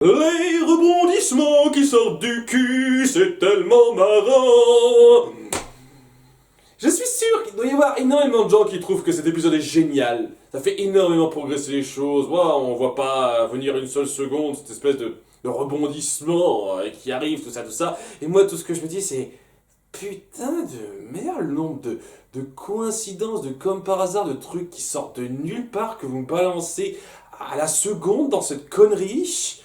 Les rebondissements qui sortent du cul, c'est tellement marrant. Je suis sûr qu'il doit y avoir énormément de gens qui trouvent que cet épisode est génial. Ça fait énormément progresser les choses. Wow, on voit pas venir une seule seconde cette espèce de rebondissement qui arrive, tout ça. Et moi, tout ce que je me dis, c'est putain de merde, le nombre de coïncidences, de comme par hasard, de trucs qui sortent de nulle part que vous me balancez à la seconde dans cette connerie.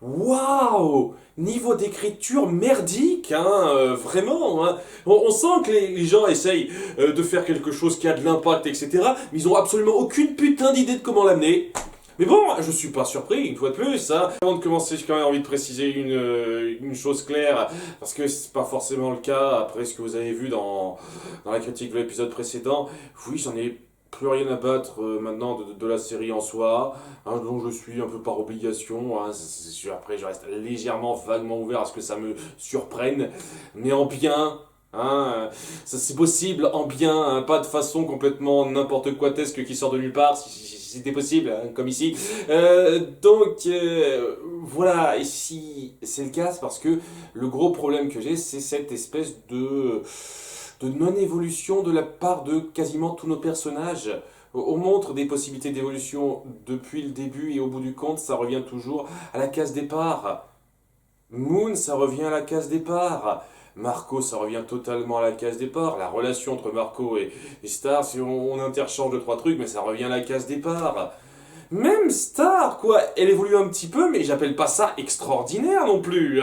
Waouh! Niveau d'écriture merdique, vraiment. On sent que les gens essayent de faire quelque chose qui a de l'impact, etc. Mais ils ont absolument aucune putain d'idée de comment l'amener. Mais bon, je suis pas surpris, une fois de plus. Avant de commencer, j'ai quand même envie de préciser une chose claire, parce que c'est pas forcément le cas, après ce que vous avez vu dans la critique de l'épisode précédent. Oui, j'en ai plus rien à battre maintenant de la série en soi, dont je suis un peu par obligation. Après, je reste légèrement, vaguement ouvert à ce que ça me surprenne, mais en bien. Ça c'est possible en bien, pas de façon complètement n'importe quoitesque qui sort de nulle part, si c'était possible, comme ici. Voilà, et si c'est le cas, c'est parce que le gros problème que j'ai, c'est cette espèce de non-évolution de la part de quasiment tous nos personnages. On montre des possibilités d'évolution depuis le début et au bout du compte, ça revient toujours à la case départ. Moon, ça revient à la case départ. Marco, ça revient totalement à la case départ. La relation entre Marco et Star, si on interchange 2-3 trucs, mais ça revient à la case départ. Même Star, quoi, elle évolue un petit peu, mais j'appelle pas ça extraordinaire non plus,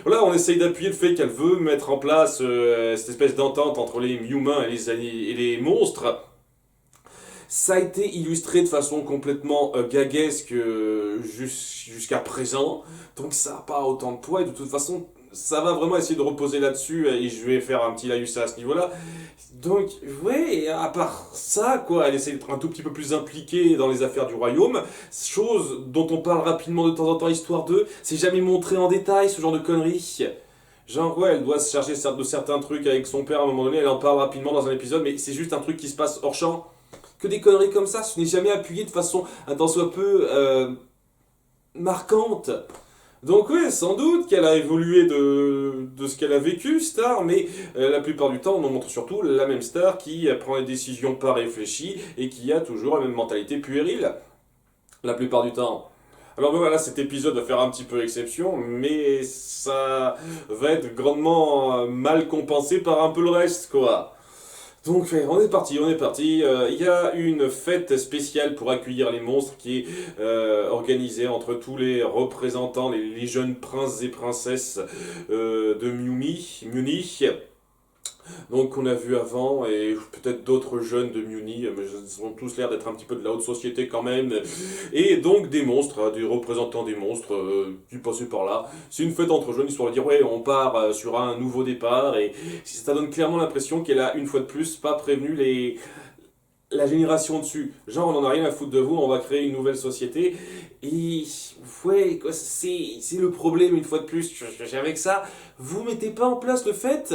Voilà, on essaye d'appuyer le fait qu'elle veut mettre en place cette espèce d'entente entre les humains et les monstres. Ça a été illustré de façon complètement gaguesque jusqu'à présent, donc ça n'a pas autant de poids, et de toute façon, ça va vraiment essayer de reposer là-dessus, et je vais faire un petit laïus à ce niveau-là. Donc, ouais, à part ça, quoi, elle essaie d'être un tout petit peu plus impliquée dans les affaires du royaume, chose dont on parle rapidement de temps en temps, histoire de, c'est jamais montré en détail, ce genre de conneries. Genre, ouais, elle doit se charger de certains trucs avec son père à un moment donné, elle en parle rapidement dans un épisode, mais c'est juste un truc qui se passe hors champ. Que des conneries comme ça, ce n'est jamais appuyé de façon un tant soit peu marquante. Donc oui, sans doute qu'elle a évolué de ce qu'elle a vécu, Star, mais la plupart du temps, on nous montre surtout la même Star qui prend des décisions pas réfléchies et qui a toujours la même mentalité puérile. La plupart du temps. Alors voilà, cet épisode va faire un petit peu exception, mais ça va être grandement mal compensé par un peu le reste, quoi. Donc on est parti. Il y a une fête spéciale pour accueillir les monstres qui est organisée entre tous les représentants, les jeunes princes et princesses de Muni. Donc qu'on a vu avant, et peut-être d'autres jeunes de Muni, mais ils ont tous l'air d'être un petit peu de la haute société quand même. Et donc des monstres, des représentants des monstres qui passaient par là. C'est une fête entre jeunes, histoire de dire ouais, on part sur un nouveau départ, et ça donne clairement l'impression qu'elle a une fois de plus pas prévenu la génération dessus. Genre on en a rien à foutre de vous, on va créer une nouvelle société. Et ouais, quoi, c'est le problème une fois de plus. Avec ça, vous mettez pas en place le fait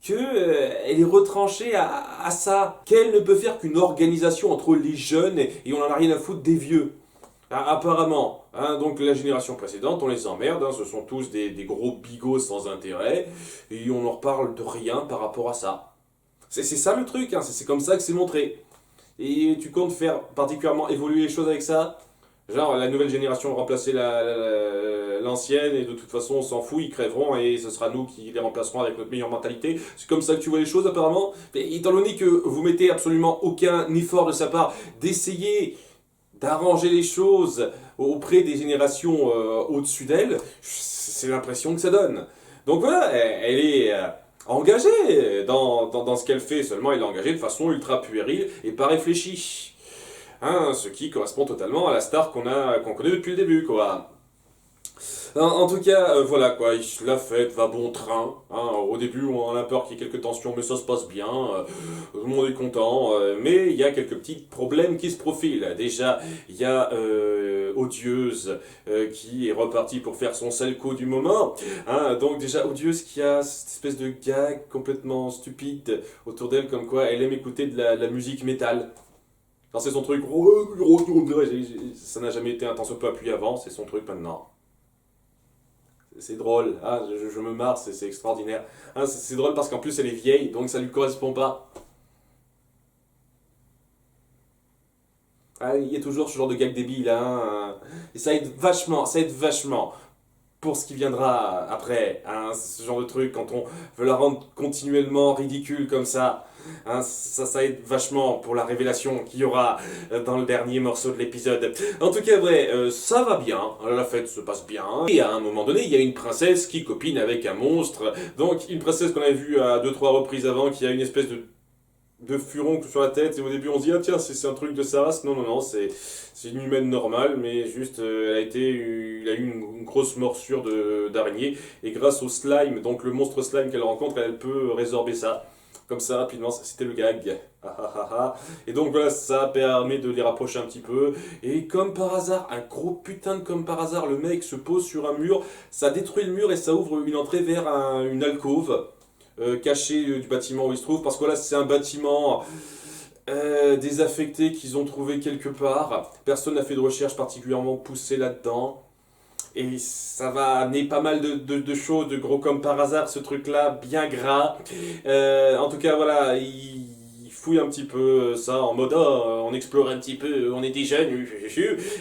qu'elle est retranchée à ça, qu'elle ne peut faire qu'une organisation entre les jeunes et on en a rien à foutre des vieux. Apparemment, donc la génération précédente, on les emmerde, ce sont tous des gros bigots sans intérêt, et on ne reparle de rien par rapport à ça. C'est ça le truc, c'est comme ça que c'est montré. Et tu comptes faire particulièrement évoluer les choses avec ça? Genre, la nouvelle génération remplacer l'ancienne, et de toute façon, on s'en fout, ils crèveront, et ce sera nous qui les remplacerons avec notre meilleure mentalité. C'est comme ça que tu vois les choses, apparemment. Mais étant donné que vous mettez absolument aucun effort de sa part d'essayer d'arranger les choses auprès des générations au-dessus d'elle, c'est l'impression que ça donne. Donc voilà, elle est engagée dans ce qu'elle fait, seulement elle est engagée de façon ultra puérile et pas réfléchie. Ce qui correspond totalement à la Star qu'on connaît depuis le début, quoi. En tout cas, voilà quoi, la fête va bon train. Au début, on a peur qu'il y ait quelques tensions, mais ça se passe bien. Tout le monde est content. Mais il y a quelques petits problèmes qui se profilent. Déjà, il y a Odieuse qui est repartie pour faire son sale coup du moment. Donc déjà, Odieuse qui a cette espèce de gag complètement stupide autour d'elle, comme quoi elle aime écouter de la musique métal. Alors c'est son truc, ça n'a jamais été un tant soit peu appuyé avant, c'est son truc maintenant. C'est drôle, hein, je me marre, c'est extraordinaire. Hein, c'est drôle parce qu'en plus elle est vieille, donc ça lui correspond pas. Ah, il y a toujours ce genre de gag débile, hein. Et ça aide vachement pour ce qui viendra après, hein, ce genre de truc, quand on veut la rendre continuellement ridicule comme ça, hein, ça aide vachement pour la révélation qu'il y aura dans le dernier morceau de l'épisode. En tout cas, ouais, ça va bien, la fête se passe bien, et à un moment donné, il y a une princesse qui copine avec un monstre, donc une princesse qu'on a vue à deux trois reprises avant, qui a une espèce de furon sur la tête, et au début on se dit ah tiens c'est un truc de sa race. Non non non, c'est une humaine normale, mais juste il a eu une grosse morsure d'araignée, et grâce au slime, donc le monstre slime qu'elle rencontre, elle peut résorber ça comme ça rapidement. C'était le gag. Ah, ah, ah, ah. Et donc voilà, ça permet de les rapprocher un petit peu, et comme par hasard, un gros putain de comme par hasard, le mec se pose sur un mur, ça détruit le mur et ça ouvre une entrée vers une alcôve caché du bâtiment où il se trouve, parce que là c'est un bâtiment désaffecté qu'ils ont trouvé quelque part. Personne n'a fait de recherche particulièrement poussée là-dedans. Et ça va amener pas mal de choses, de gros comme par hasard, ce truc-là, bien gras. En tout cas, voilà, il fouille un petit peu ça en mode oh, on explore un petit peu, on est des jeunes,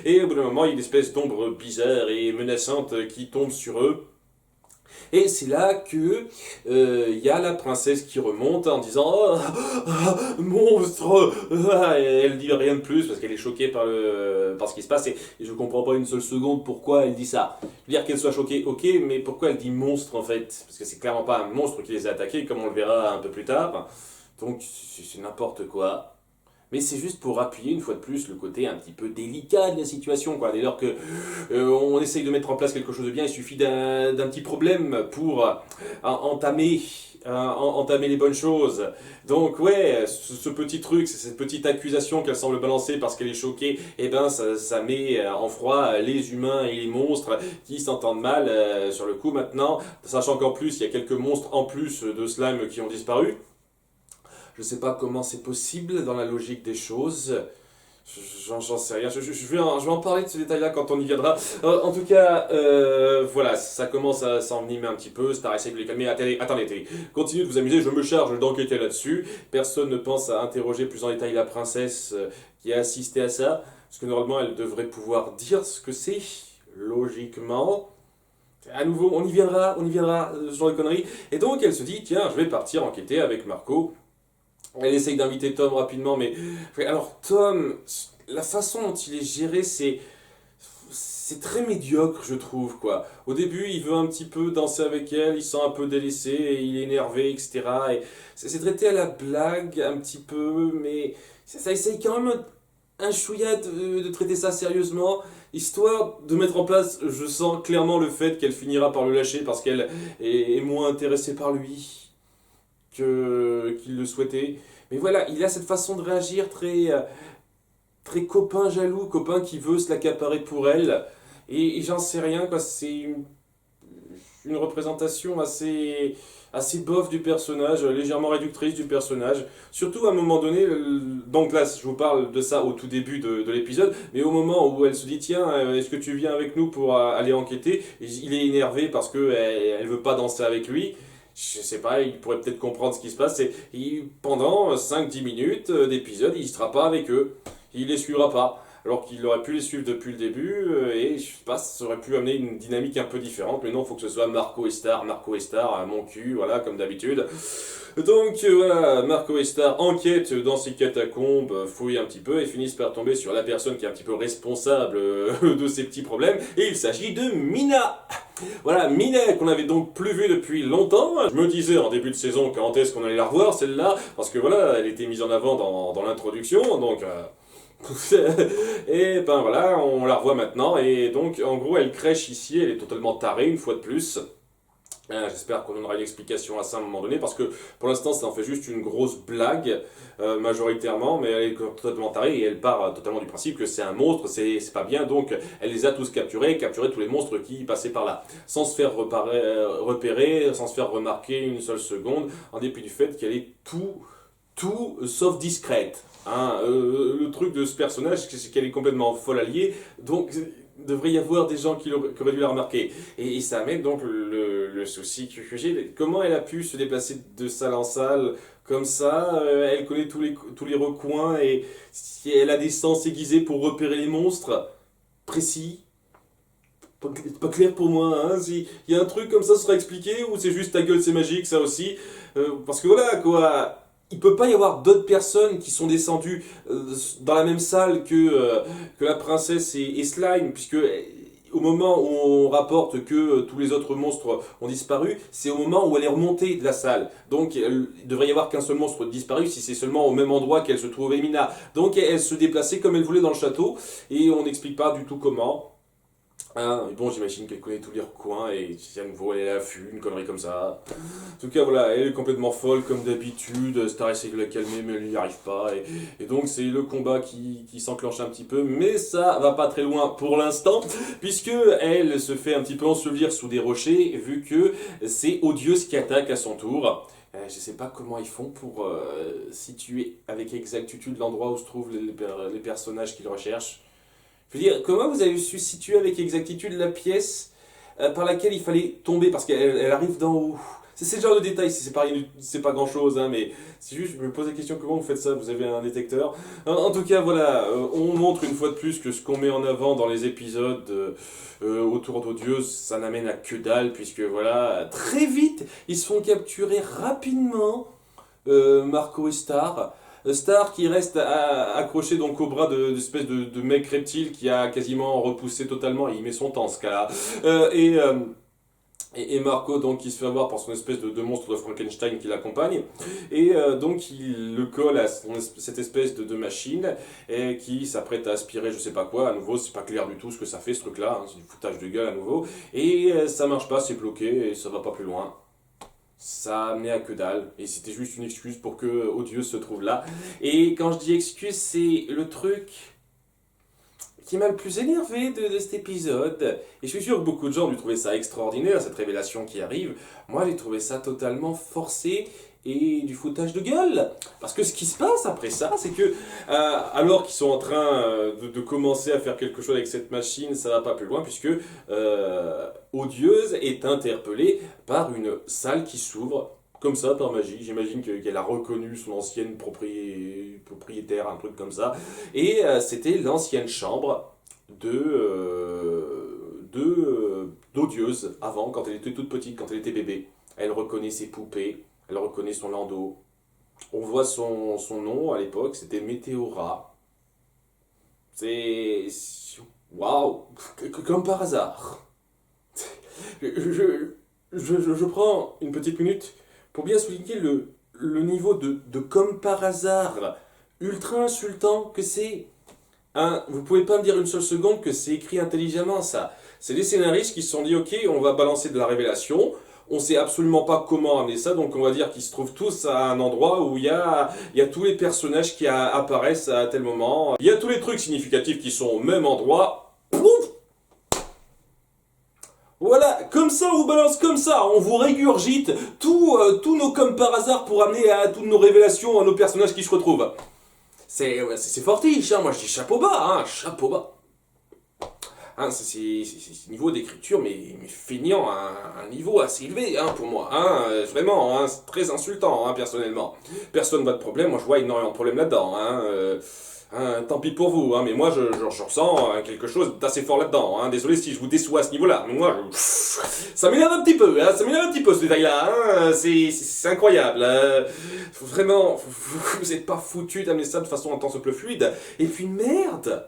et au bout d'un moment, il y a une espèce d'ombre bizarre et menaçante qui tombe sur eux. Et c'est là que y a la princesse qui remonte en disant oh, monstre. Et elle dit rien de plus parce qu'elle est choquée par ce qui se passe, et je comprends pas une seule seconde pourquoi elle dit ça. Je veux dire qu'elle soit choquée, ok, mais pourquoi elle dit monstre en fait? Parce que c'est clairement pas un monstre qui les a attaqués comme on le verra un peu plus tard. Donc c'est n'importe quoi. Mais c'est juste pour appuyer une fois de plus le côté un petit peu délicat de la situation, quoi. Dès lors que on essaye de mettre en place quelque chose de bien, il suffit d'un petit problème pour entamer les bonnes choses. Donc ouais, ce petit truc, cette petite accusation qu'elle semble balancer parce qu'elle est choquée, et ben ça met en froid les humains et les monstres qui s'entendent mal sur le coup maintenant, sachant qu'en plus il y a quelques monstres en plus de slime qui ont disparu. Je sais pas comment c'est possible dans la logique des choses. J'en sais rien. Je vais en parler de ce détail-là quand on y viendra. En tout cas, voilà, ça commence à s'envenimer un petit peu. Star essaie de les calmer. Attendez, continuez de vous amuser. Je me charge d'enquêter là-dessus. Personne ne pense à interroger plus en détail la princesse qui a assisté à ça. Parce que normalement, elle devrait pouvoir dire ce que c'est, logiquement. À nouveau, on y viendra, ce genre de conneries. Et donc, elle se dit, tiens, je vais partir enquêter avec Marco. Elle essaye d'inviter Tom rapidement, mais alors Tom, la façon dont il est géré, c'est très médiocre, je trouve, quoi. Au début, il veut un petit peu danser avec elle, il se sent un peu délaissé, et il est énervé, etc. Et c'est traité à la blague, un petit peu, mais ça essaye quand même un chouïa de traiter ça sérieusement, histoire de mettre en place, je sens clairement le fait qu'elle finira par le lâcher parce qu'elle est moins intéressée par lui qu'il le souhaitait. Mais voilà, il a cette façon de réagir très copain jaloux, copain qui veut se l'accaparer pour elle. Et j'en sais rien, quoi. C'est une représentation assez bof du personnage, légèrement réductrice du personnage. Surtout à un moment donné, donc là je vous parle de ça au tout début de l'épisode, mais au moment où elle se dit tiens, est-ce que tu viens avec nous pour aller enquêter, il est énervé parce que elle veut pas danser avec lui. Je sais pas, il pourrait peut-être comprendre ce qui se passe. Pendant 5-10 minutes d'épisode, il ne sera pas avec eux. Il les suivra pas. Alors qu'il aurait pu les suivre depuis le début, et je sais pas, ça aurait pu amener une dynamique un peu différente. Mais non, il faut que ce soit Marco et Star, mon cul, voilà, comme d'habitude. Donc voilà, Marco et Star enquêtent dans ces catacombes, fouillent un petit peu et finissent par tomber sur la personne qui est un petit peu responsable de ces petits problèmes. Et il s'agit de Mina. Voilà, Mina qu'on avait donc plus vue depuis longtemps. Je me disais en début de saison quand est-ce qu'on allait la revoir celle-là, parce que voilà, elle était mise en avant dans l'introduction, donc... et ben voilà, on la revoit maintenant, et donc en gros elle crèche ici, elle est totalement tarée une fois de plus. J'espère qu'on donnera une explication à ça à un moment donné, parce que pour l'instant ça en fait juste une grosse blague, majoritairement, mais elle est totalement tarée et elle part totalement du principe que c'est un monstre, c'est pas bien, donc elle les a tous capturés tous les monstres qui passaient par là, sans se faire repérer, sans se faire remarquer une seule seconde, en dépit du fait qu'elle est tout sauf discrète. Hein, le truc de ce personnage, c'est qu'elle est complètement folle alliée, donc devrait y avoir des gens qui auraient dû la remarquer. Et ça amène donc le souci que j'ai. Comment elle a pu se déplacer de salle en salle comme ça? Elle connaît tous les recoins et si elle a des sens aiguisés pour repérer les monstres précis. Pas clair pour moi, hein. Si y a un truc comme ça, ce sera expliqué ou c'est juste ta gueule, c'est magique, ça aussi. Parce que voilà, quoi. Il peut pas y avoir d'autres personnes qui sont descendues dans la même salle que la princesse et Slime, puisque au moment où on rapporte que tous les autres monstres ont disparu, c'est au moment où elle est remontée de la salle. Donc il devrait y avoir qu'un seul monstre disparu si c'est seulement au même endroit qu'elle se trouvait Mina. Donc elle se déplaçait comme elle voulait dans le château et on n'explique pas du tout comment. Hein, et bon, j'imagine qu'elle connaît tous les recoins et si à nouveau elle est à l'affût, une connerie comme ça. En tout cas, voilà, elle est complètement folle comme d'habitude. Star essaie de la calmer, mais elle n'y arrive pas. Et donc, c'est le combat qui s'enclenche un petit peu, mais ça va pas très loin pour l'instant, puisque elle se fait un petit peu ensevelir sous des rochers, vu que c'est Odieuse qui attaque à son tour. Je sais pas comment ils font pour situer avec exactitude l'endroit où se trouvent les personnages qu'ils recherchent. Je veux dire, comment vous avez su situer avec exactitude la pièce par laquelle il fallait tomber? Parce qu'elle arrive d'en haut. C'est le genre de détail, c'est pas grand chose, hein, mais c'est juste, je me pose la question, comment vous faites ça? Vous avez un détecteur? En tout cas, voilà, on montre une fois de plus que ce qu'on met en avant dans les épisodes autour d'Odieuse, ça n'amène à que dalle, puisque voilà, très vite, ils se font capturer rapidement, Marco et Star. Star qui reste accroché donc au bras d'espèce de mec reptile qui a quasiment repoussé totalement, et il met son temps ce cas-là. Et Marco donc qui se fait avoir par son espèce de monstre de Frankenstein qui l'accompagne et donc il le colle à cette espèce de machine et qui s'apprête à aspirer je sais pas quoi. À nouveau c'est pas clair du tout ce que ça fait ce truc là, hein, c'est du foutage de gueule à nouveau et ça marche pas, c'est bloqué et ça va pas plus loin. Ça a amené à que dalle, et c'était juste une excuse pour que Odieuse se trouve là. Et quand je dis excuse, c'est le truc qui m'a le plus énervé de cet épisode. Et je suis sûr que beaucoup de gens ont dû trouver ça extraordinaire, cette révélation qui arrive. Moi, j'ai trouvé ça totalement forcé et du foutage de gueule. Parce que ce qui se passe après ça, c'est que, alors qu'ils sont en train de commencer à faire quelque chose avec cette machine, ça va pas plus loin, puisque Odieuse est interpellée par une salle qui s'ouvre. Comme ça, par magie, j'imagine qu'elle a reconnu son ancienne propriétaire, un truc comme ça. Et c'était l'ancienne chambre d'Odieuse, avant, quand elle était toute petite, quand elle était bébé. Elle reconnaît ses poupées, elle reconnaît son landau. On voit son nom à l'époque, c'était Météora. C'est... Waouh! Comme par hasard. Je prends une petite minute pour bien souligner le niveau de comme par hasard ultra insultant que c'est. Hein, vous pouvez pas me dire une seule seconde que c'est écrit intelligemment ça. C'est les scénaristes qui se sont dit ok, on va balancer de la révélation. On sait absolument pas comment amener ça, donc on va dire qu'ils se trouvent tous à un endroit où il y a tous les personnages qui apparaissent à tel moment. Il y a tous les trucs significatifs qui sont au même endroit. Pouf! Voilà, comme ça on vous balance comme ça, on vous régurgite tous nos comme par hasard pour amener à toutes nos révélations à nos personnages qui se retrouvent. C'est fortiche, hein, moi je dis chapeau bas, hein, chapeau bas. Hein, c'est niveau d'écriture, mais feignant à un niveau assez élevé hein, pour moi. Hein, vraiment, hein, c'est très insultant, hein, personnellement. Personne n'a de problème, moi je vois énormément de problèmes là-dedans. Hein, tant pis pour vous, hein, mais moi je ressens quelque chose d'assez fort là-dedans. Hein. Désolé si je vous déçois à ce niveau-là, mais moi ça m'énerve un petit peu, hein, ça m'énerve un petit peu ce détail-là. Hein, c'est incroyable. Vraiment, vous n'êtes pas foutu d'amener ça de façon un tant soit peu fluide. Et puis merde!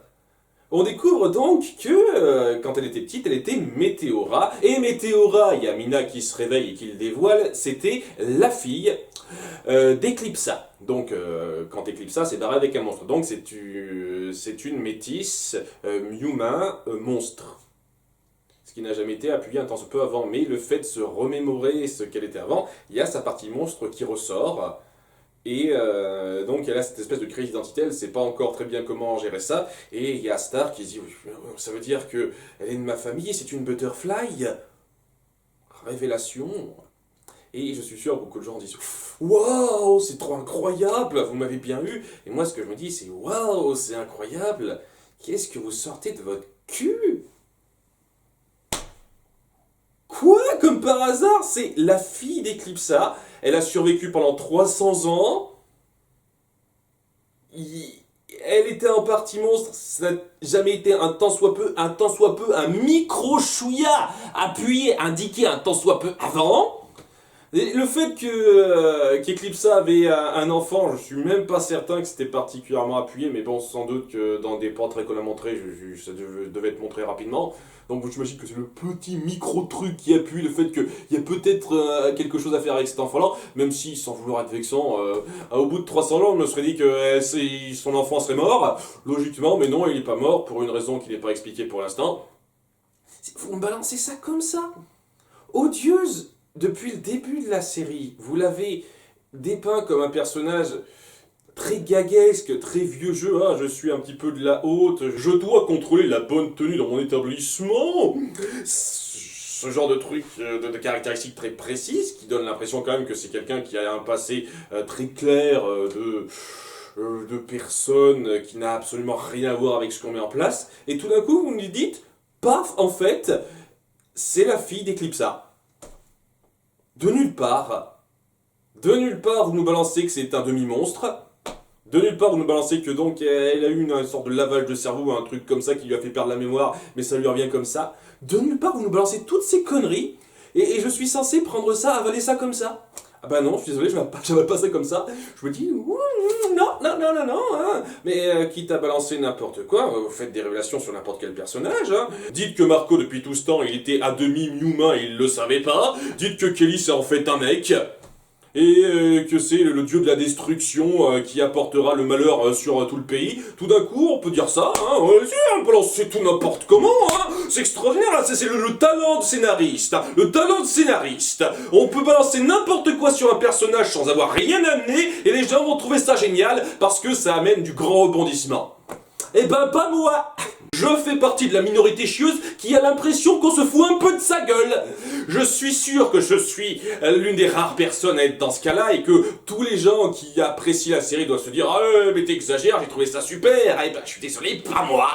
On découvre donc que quand elle était petite, elle était Météora. Et Météora, il y a Mina qui se réveille et qui le dévoile, c'était la fille d'Eclipsa. Donc quand Eclipsa s'est barrée avec un monstre. Donc c'est une métisse humain monstre. Ce qui n'a jamais été appuyé un temps soit peu avant. Mais le fait de se remémorer ce qu'elle était avant, il y a sa partie monstre qui ressort. Et donc elle a cette espèce de crise d'identité, elle ne sait pas encore très bien comment gérer ça, et il y a Star qui dit ça veut dire que elle est de ma famille, c'est une butterfly. Révélation. Et je suis sûr que beaucoup de gens disent waouh, c'est trop incroyable, vous m'avez bien eu. Et moi ce que je me dis c'est waouh, c'est incroyable. Qu'est-ce que vous sortez de votre cul. Quoi? Comme par hasard, c'est la fille d'Eclipsa. Elle a survécu pendant 300 ans. Elle était en partie monstre, ça n'a jamais été un tant soit peu, un micro-chouïa appuyé, indiqué un tant soit peu avant. Et le fait qu'Eclipsa avait un enfant, je suis même pas certain que c'était particulièrement appuyé, mais bon, sans doute que dans des portraits qu'on a montrés, ça devait être montré rapidement. Donc j'imagine que c'est le petit micro-truc qui appuie le fait qu'il y a peut-être quelque chose à faire avec cet enfant-là, même si, sans vouloir être vexant, au bout de 300 ans, on me serait dit que son enfant serait mort, logiquement, mais non, il n'est pas mort, pour une raison qui n'est pas expliquée pour l'instant. Vous me balancez ça comme ça? Odieuse! Depuis le début de la série, vous l'avez dépeint comme un personnage très gaguesque, très vieux jeu. Ah, je suis un petit peu de la haute, je dois contrôler la bonne tenue dans mon établissement. Ce genre de truc, de caractéristiques très précises, qui donne l'impression quand même que c'est quelqu'un qui a un passé très clair de personne qui n'a absolument rien à voir avec ce qu'on met en place. Et tout d'un coup, vous me dites, paf, en fait, c'est la fille d'Eclipsa. De nulle part, vous nous balancez que c'est un demi-monstre. De nulle part, vous nous balancez que donc elle a eu une sorte de lavage de cerveau, un truc comme ça qui lui a fait perdre la mémoire, mais ça lui revient comme ça. De nulle part, vous nous balancez toutes ces conneries, et je suis censé prendre ça, avaler ça comme ça. Ah bah non, je suis désolé, je vais pas ça comme ça. Je me dis, non, hein. Mais quitte à balancer n'importe quoi, vous faites des révélations sur n'importe quel personnage, hein. Dites que Marco, depuis tout ce temps, il était à demi humain et il le savait pas. Dites que Kelly, c'est en fait un mec. Et que c'est le dieu de la destruction qui apportera le malheur sur tout le pays. Tout d'un coup, on peut dire ça, hein, on peut lancer tout n'importe comment, hein, c'est extraordinaire, hein, c'est le talent de scénariste, hein, le talent de scénariste. On peut balancer n'importe quoi sur un personnage sans avoir rien amené, et les gens vont trouver ça génial, parce que ça amène du grand rebondissement. Eh ben, pas moi! Je fais partie de la minorité chieuse qui a l'impression qu'on se fout un peu de sa gueule. Je suis sûr que je suis l'une des rares personnes à être dans ce cas-là et que tous les gens qui apprécient la série doivent se dire « Ah mais t'exagères, j'ai trouvé ça super !» Eh ben, je suis désolé, pas moi.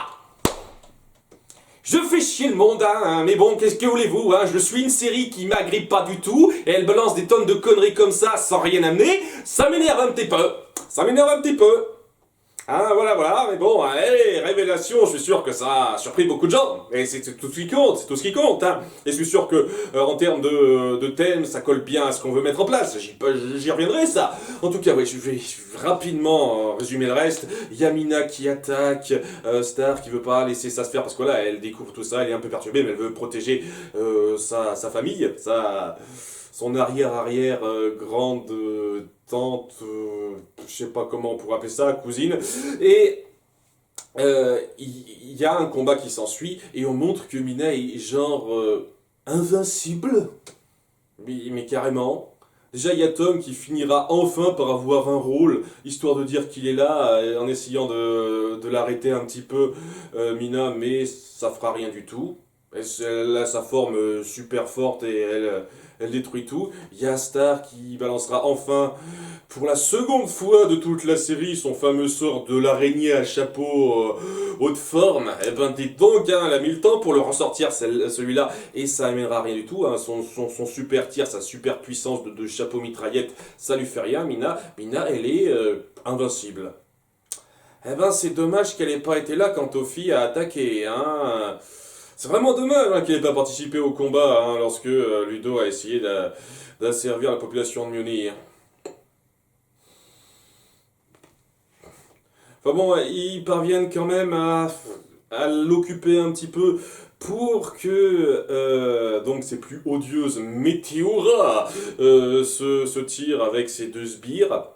Je fais chier le monde, hein, mais bon, qu'est-ce que voulez-vous, hein, je suis une série qui m'agrippe pas du tout, et elle balance des tonnes de conneries comme ça sans rien amener, ça m'énerve un petit peu. Ah voilà, mais bon, allez, révélation, je suis sûr que ça a surpris beaucoup de gens, et c'est tout ce qui compte, hein. Et je suis sûr que, en termes de thème, ça colle bien à ce qu'on veut mettre en place, j'y reviendrai, ça. En tout cas, ouais, je vais rapidement résumer le reste. Yamina qui attaque, Star qui veut pas laisser ça se faire, parce que voilà, elle découvre tout ça, elle est un peu perturbée, mais elle veut protéger sa famille, son arrière grande tante, je sais pas comment on pourrait appeler ça, cousine, et il y a un combat qui s'ensuit, et on montre que Mina est genre invincible, mais carrément. Déjà, il y a Tom qui finira enfin par avoir un rôle, histoire de dire qu'il est là, en essayant de l'arrêter un petit peu, Mina, mais ça fera rien du tout. Elle a sa forme super forte et elle détruit tout. Il y a Star qui balancera enfin, pour la seconde fois de toute la série, son fameux sort de l'araignée à chapeau haute forme. Eh ben dites donc, hein, elle a mis le temps pour le ressortir celui-là, et ça amènera rien du tout. Hein. Son super tir, sa super puissance de chapeau mitraillette, ça lui fait rien. Mina, elle est invincible. Eh ben c'est dommage qu'elle ait pas été là quand Tofi a attaqué, hein. C'est vraiment dommage hein, qu'il n'ait pas participé au combat hein, lorsque Ludo a essayé d'asservir la population de Mjolnir. Enfin bon, ils parviennent quand même à l'occuper un petit peu pour que donc ces plus odieuses Météora se tirent avec ces deux sbires.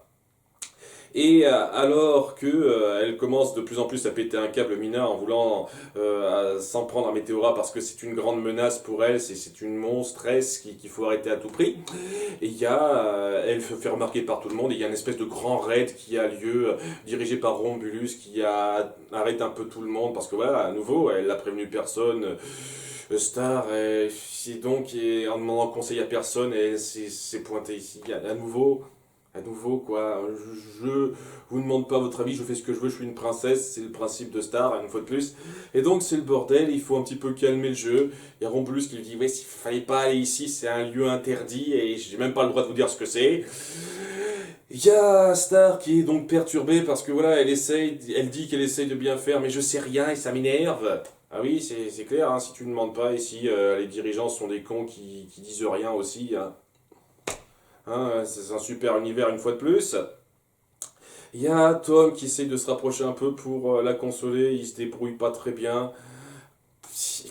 Et alors que elle commence de plus en plus à péter un câble, Mina, en voulant s'en prendre à Météora parce que c'est une grande menace pour elle, c'est une monstresse qu'il faut arrêter à tout prix. Et il y a, elle se fait remarquer par tout le monde, et il y a une espèce de grand raid qui a lieu, dirigé par Rombulus, qui arrête un peu tout le monde, parce que voilà, à nouveau, elle n'a prévenu personne. Star, c'est donc, en demandant conseil à personne, elle s'est pointée ici à nouveau. À nouveau, quoi, je vous demande pas votre avis, je fais ce que je veux, je suis une princesse, c'est le principe de Star, une fois de plus. Et donc c'est le bordel, il faut un petit peu calmer le jeu. Il y a Romulus qui lui dit, ouais, s'il fallait pas aller ici, c'est un lieu interdit et j'ai même pas le droit de vous dire ce que c'est. Il y a Star qui est donc perturbée parce que voilà, elle dit qu'elle essaye de bien faire, mais je sais rien et ça m'énerve. Ah oui, c'est clair, hein, si tu ne demandes pas, ici les dirigeants sont des cons qui disent rien aussi. Hein. Hein, c'est un super univers une fois de plus. Il y a Tom qui essaye de se rapprocher un peu pour la consoler, il se débrouille pas très bien.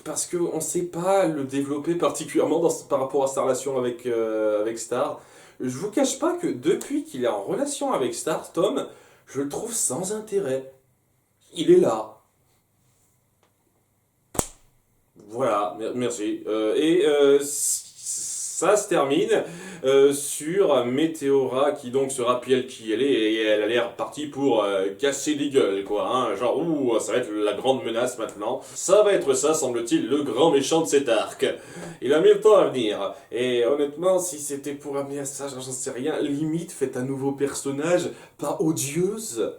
Parce qu'on ne sait pas le développer particulièrement par rapport à sa relation avec Star. Je vous cache pas que depuis qu'il est en relation avec Star, Tom, je le trouve sans intérêt. Il est là. Voilà, merci. Ça se termine sur Météora qui donc se rappelle qui elle est et elle a l'air partie pour casser des gueules quoi. Hein. Genre ouh, ça va être la grande menace maintenant. Ça va être ça semble-t-il le grand méchant de cet arc. Il a mis le temps à venir. Et honnêtement si c'était pour amener à ça, j'en sais rien. Limite faites un nouveau personnage, pas odieuse.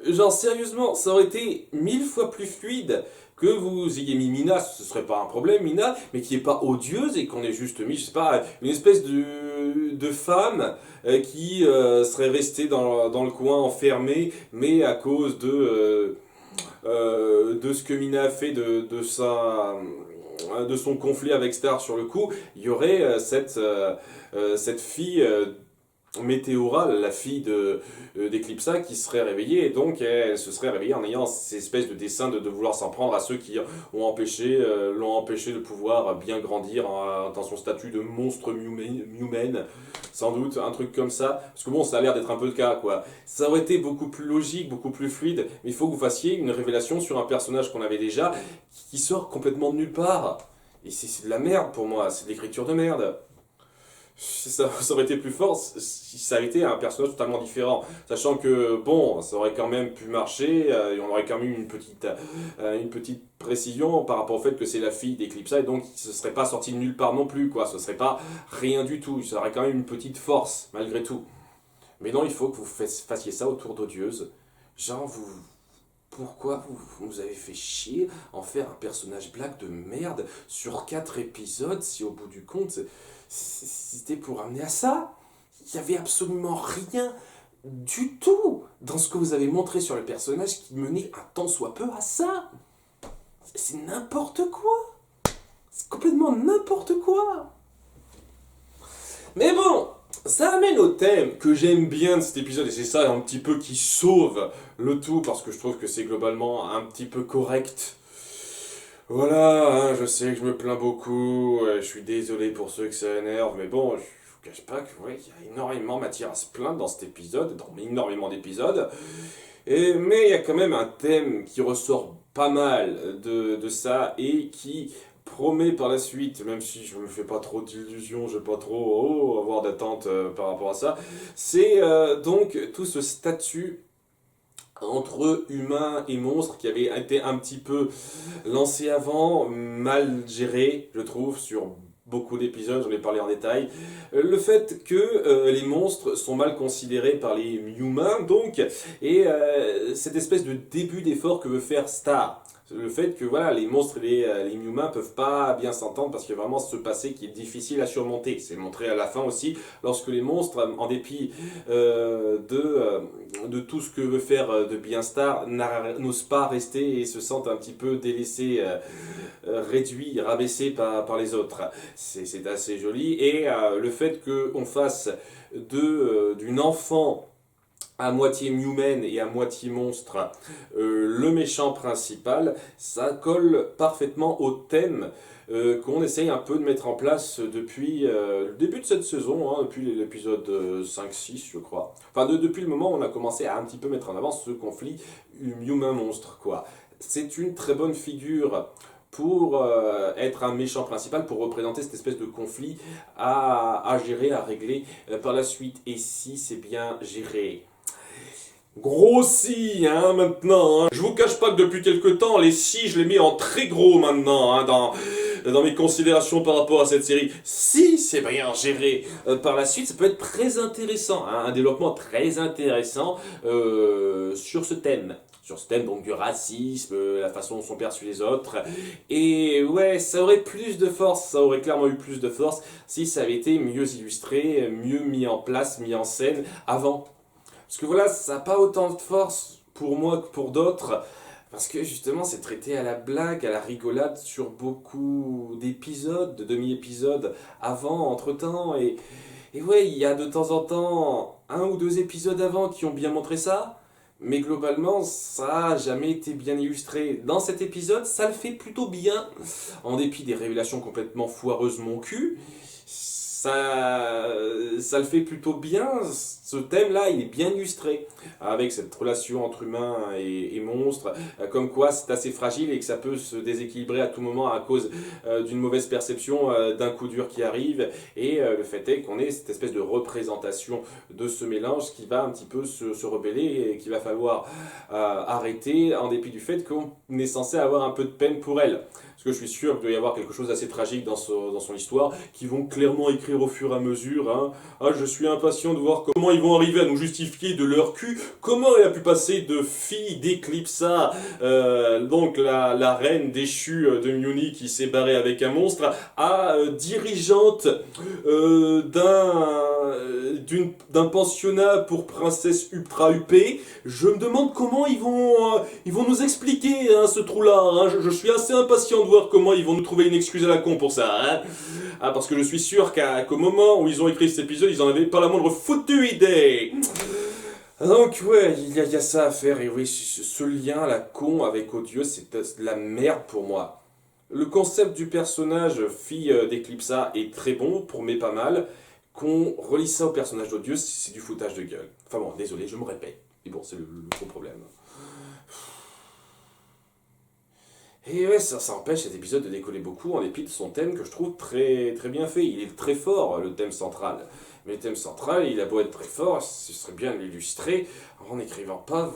Genre sérieusement, ça aurait été 1000 fois plus fluide que vous ayez mis Mina, ce serait pas un problème Mina, mais qui est pas odieuse et qu'on ait juste mis, je sais pas, une espèce de femme qui serait restée dans le coin enfermée, mais à cause de ce que Mina a fait de son conflit avec Star sur le coup, il y aurait cette fille Météora, la fille d'Eclipsa, qui serait réveillée, et donc elle se serait réveillée en ayant ces espèces de dessein de vouloir s'en prendre à ceux qui l'ont empêché de pouvoir bien grandir dans son statut de monstre humain, sans doute, un truc comme ça. Parce que bon, ça a l'air d'être un peu le cas, quoi. Ça aurait été beaucoup plus logique, beaucoup plus fluide, mais il faut que vous fassiez une révélation sur un personnage qu'on avait déjà, qui sort complètement de nulle part. Et c'est de la merde pour moi, c'est de l'écriture de merde. Ça aurait été plus fort si ça avait été un personnage totalement différent. Sachant que, bon, ça aurait quand même pu marcher, et on aurait quand même eu une petite précision par rapport au fait que c'est la fille d'Eclipsa, et donc ce serait pas sorti de nulle part non plus, quoi. Ce serait pas rien du tout. Ça aurait quand même une petite force, malgré tout. Mais non, il faut que vous fassiez ça autour d'Odieuse. Genre, pourquoi vous avez fait chier en faire un personnage black de merde sur 4 épisodes si au bout du compte c'était pour amener à ça? Il n'y avait absolument rien du tout dans ce que vous avez montré sur le personnage qui menait un tant soit peu à ça. C'est n'importe quoi. C'est complètement n'importe quoi. Mais bon, ça amène au thème que j'aime bien de cet épisode, et c'est ça un petit peu qui sauve le tout, parce que je trouve que c'est globalement un petit peu correct. Voilà, hein, je sais que je me plains beaucoup, je suis désolé pour ceux que ça énerve, mais bon, je vous cache pas que ouais, il y a énormément matière à se plaindre dans cet épisode, dans énormément d'épisodes, mais il y a quand même un thème qui ressort pas mal de ça et qui promet par la suite, même si je me fais pas trop d'illusions, je vais pas trop avoir d'attente par rapport à ça, c'est donc tout ce statut entre humains et monstres qui avait été un petit peu lancé avant, mal géré, je trouve, sur beaucoup d'épisodes, j'en ai parlé en détail. Le fait que les monstres sont mal considérés par les humains, donc, et cette espèce de début d'effort que veut faire Star. Le fait que voilà, les monstres et les humains peuvent pas bien s'entendre parce qu'il y a vraiment ce passé qui est difficile à surmonter. C'est montré à la fin aussi, lorsque les monstres, en dépit de tout ce que veut faire de bien Star, n'osent pas rester et se sentent un petit peu délaissés, réduits, rabaissés par les autres. C'est assez joli. Et le fait qu'on fasse d'une enfant à moitié humaine et à moitié monstre, le méchant principal, ça colle parfaitement au thème qu'on essaye un peu de mettre en place depuis le début de cette saison, hein, depuis l'épisode 5-6 je crois. Enfin depuis le moment où on a commencé à un petit peu mettre en avant ce conflit humain-monstre, quoi. C'est une très bonne figure pour être un méchant principal, pour représenter cette espèce de conflit à gérer, à régler par la suite. Et si c'est bien géré. Gros si, hein, maintenant. Hein. Je vous cache pas que depuis quelques temps, les si, je les mets en très gros maintenant. Hein, dans mes considérations par rapport à cette série. Si c'est bien géré par la suite, ça peut être très intéressant, hein, un développement très intéressant sur ce thème. Sur ce thème donc du racisme, la façon dont sont perçus les autres. Et ouais, ça aurait plus de force, ça aurait clairement eu plus de force si ça avait été mieux illustré, mieux mis en place, mis en scène avant. Parce que voilà, ça n'a pas autant de force pour moi que pour d'autres. Parce que justement, c'est traité à la blague, à la rigolade sur beaucoup d'épisodes, de demi-épisodes avant, entre-temps. Et ouais, il y a de temps en temps un ou deux épisodes avant qui ont bien montré ça. Mais globalement, ça a jamais été bien illustré. Dans cet épisode, ça le fait plutôt bien. En dépit des révélations complètement foireuses mon cul, ça le fait plutôt bien. Ce thème-là, il est bien illustré. Avec cette relation entre humains et monstres. Comme quoi, c'est assez fragile et que ça peut se déséquilibrer à tout moment à cause d'une mauvaise perception d'un coup dur qui arrive. Et le fait est qu'on ait cette espèce de représentation de ce mélange qui va un petit peu se rebeller et qu'il va falloir arrêter en dépit du fait qu'on est censé avoir un peu de peine pour elle. Parce que je suis sûr qu'il doit y avoir quelque chose d'assez tragique dans son histoire, qui vont clairement écrire au fur et à mesure. Hein. Ah, je suis impatient de voir comment ils vont arriver à nous justifier de leur cul. Comment elle a pu passer de fille d'Eclipsa, donc la reine déchue de Muni qui s'est barrée avec un monstre, à dirigeante d'un pensionnat pour princesse ultra huppée. Je me demande comment ils vont nous expliquer hein, ce trou-là. Hein. Je suis assez impatient de voir comment ils vont nous trouver une excuse à la con pour ça. Hein. Ah, parce que je suis sûr qu'au moment où ils ont écrit cet épisode, ils en avaient pas la moindre foutue idée. Donc ouais, il y a ça à faire. Et oui, ce lien à la con avec Odieux, c'est de la merde pour moi. Le concept du personnage fille d'Eclipsa est très bon, promet pas mal. Qu'on relie ça au personnage d'Odieux, c'est du foutage de gueule. Enfin bon, désolé, je me répète. Et bon, c'est le gros problème. Et ouais, ça empêche cet épisode de décoller beaucoup en dépit de son thème que je trouve très, très bien fait. Il est très fort, le thème central. Mais le thème central, il a beau être très fort, ce serait bien de l'illustrer en n'écrivant pas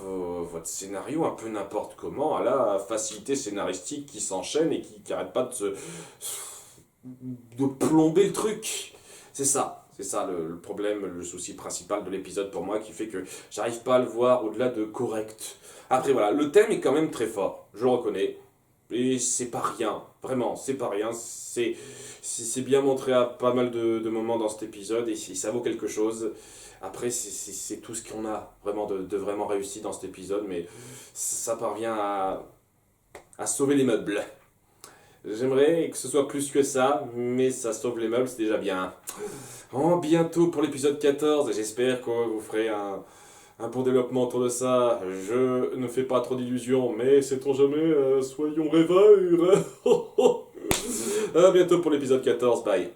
votre scénario un peu n'importe comment, à la facilité scénaristique qui s'enchaîne et qui arrête pas de plomber le truc. C'est ça. C'est ça le problème, le souci principal de l'épisode pour moi qui fait que j'arrive pas à le voir au-delà de correct. Après voilà, le thème est quand même très fort, je le reconnais. Et c'est pas rien, vraiment, c'est pas rien. C'est bien montré à pas mal de moments dans cet épisode et ça vaut quelque chose. Après, c'est tout ce qu'on a vraiment de vraiment réussi dans cet épisode, mais ça parvient à sauver les meubles. J'aimerais que ce soit plus que ça, mais ça sauve les meubles, c'est déjà bien. En bientôt pour l'épisode 14, et j'espère que vous ferez un bon développement autour de ça. Je ne fais pas trop d'illusions, mais sait-on jamais, soyons rêveurs. À bientôt pour l'épisode 14, bye.